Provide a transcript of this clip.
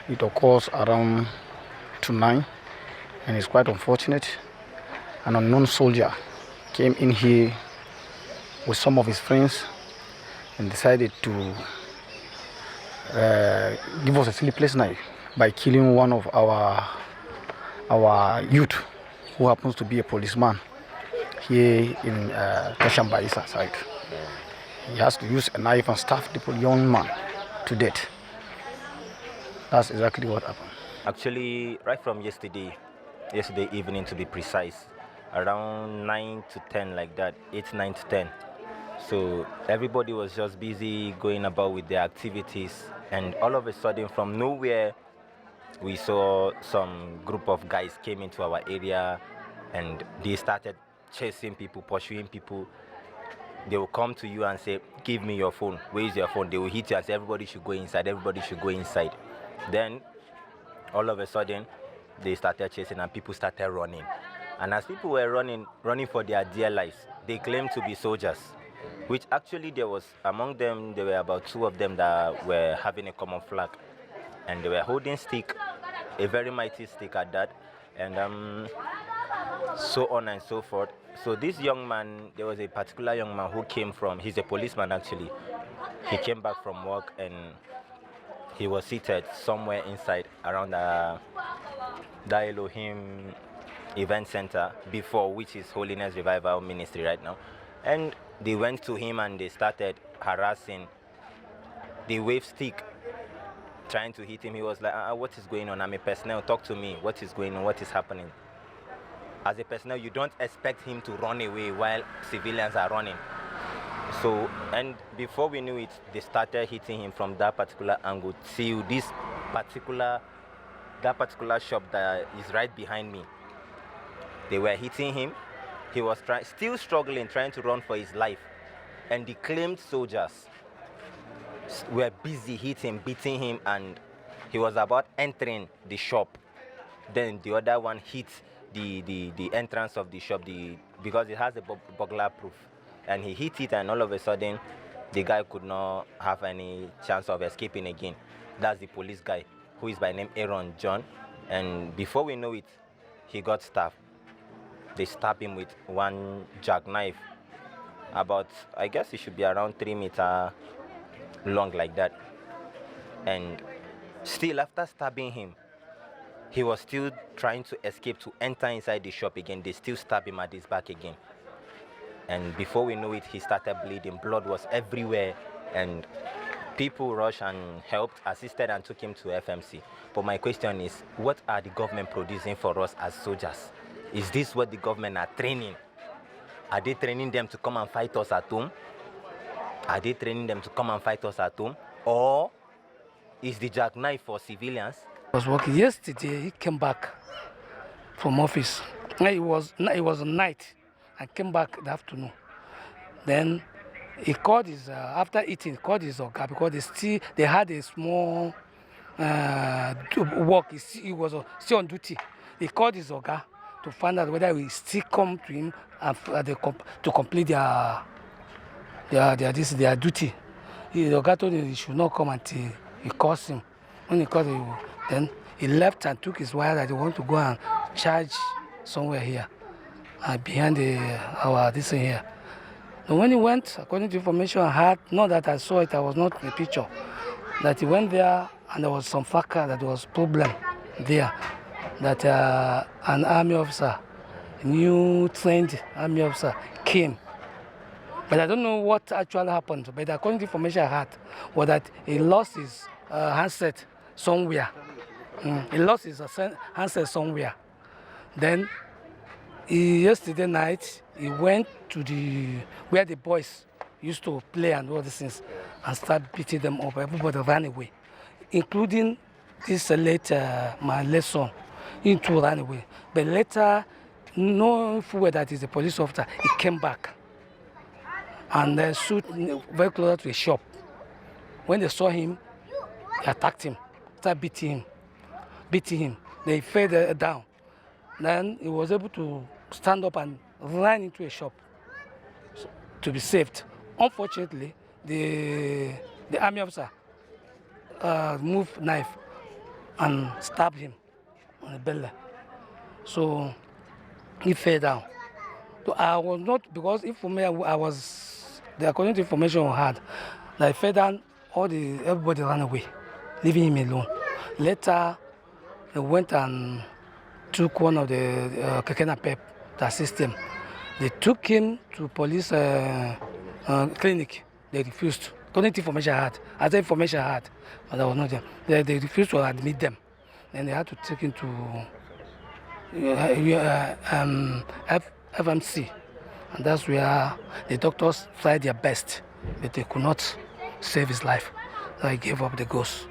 It occurs around 9, and it's quite unfortunate. An unknown soldier came in here with some of his friends and decided to give us a sleepless night by killing one of our youth, who happens to be a policeman here in Kashambaisa side. He has to use a knife and stab the young man to death. That's exactly what happened. Actually, right from yesterday evening to be precise, around 9 to 10 like that, 8, 9 to 10. So everybody was just busy going about with their activities, and all of a sudden from nowhere, we saw some group of guys came into our area and they started chasing people, pursuing people. They will come to you and say, give me your phone. Where is your phone? They will hit you and say, everybody should go inside, everybody should go inside. Then, all of a sudden, they started chasing and people started running. And as people were running for their dear lives, they claimed to be soldiers, which actually there was, among them, there were about 2 of them that were having a common flag. And they were holding stick, a very mighty stick at that, and so on and so forth. So this young man, there was a particular young man who came from, he's a policeman actually. He came back from work and he was seated somewhere inside around the Elohim event center before, which is Holiness Revival Ministry right now. And they went to him and they started harassing. They waved stick, trying to hit him. He was like, what is going on? I'm a personnel, talk to me. What is going on? What is happening? As a personnel, you don't expect him to run away while civilians are running. So, and before we knew it, they started hitting him from that particular angle till that particular shop that is right behind me. They were hitting him. He was still struggling, trying to run for his life. And the claimed soldiers were busy hitting, beating him, and he was about entering the shop. Then the other one hit the entrance of the shop because it has a burglar proof. And he hit it, and all of a sudden, the guy could not have any chance of escaping again. That's the police guy, who is by name Aaron John. And before we know it, he got stabbed. They stabbed him with one jackknife. About, I guess it should be around 3 meters long like that. And still after stabbing him, he was still trying to escape to enter inside the shop again. They still stabbed him at his back again. And before we know it, he started bleeding. Blood was everywhere. And people rushed and helped, assisted, and took him to FMC. But my question is, what are the government producing for us as soldiers? Is this what the government are training? Are they training them to come and fight us at home? Are they training them to come and fight us at home? Or is the jackknife for civilians? I was working yesterday. He came back from office. It was night. I came back in the afternoon. Then he called his, after eating, he called his Oga because they had a small work. He was still on duty. He called his Oga to find out whether we still come to him to complete their duty. The Oga told him he should not come until he calls him. When he called him, then he left and took his wire that he want to go and charge somewhere here. Behind this thing here. And when he went, according to information I had, not that I saw it, I was not in the picture, that he went there and there was some factor that was problem there, that an army officer, a new trained army officer came. But I don't know what actually happened, but according to information I had, was that he lost his handset somewhere. He lost his handset somewhere. Then yesterday night he went to where the boys used to play and all these things and start beating them up. Everybody ran away, including this my late son. He too ran away. But later, knowing full well that he's a police officer, he came back and stood very close to a shop. When they saw him, they attacked him, started beating him. They fell down. Then he was able to stand up and ran into a shop to be saved. Unfortunately, the army officer moved knife and stabbed him on the belly. So he fell down. So I was not, because if for me I was, according to information I had, that he fell down, everybody ran away, leaving him alone. Later, they went and took one of the Kekena Pep to assist him. They took him to police clinic. They refused. According to information I had, but I was not there. They refused to admit them. And they had to take him to FMC. And that's where the doctors tried their best, but they could not save his life. So he gave up the ghost.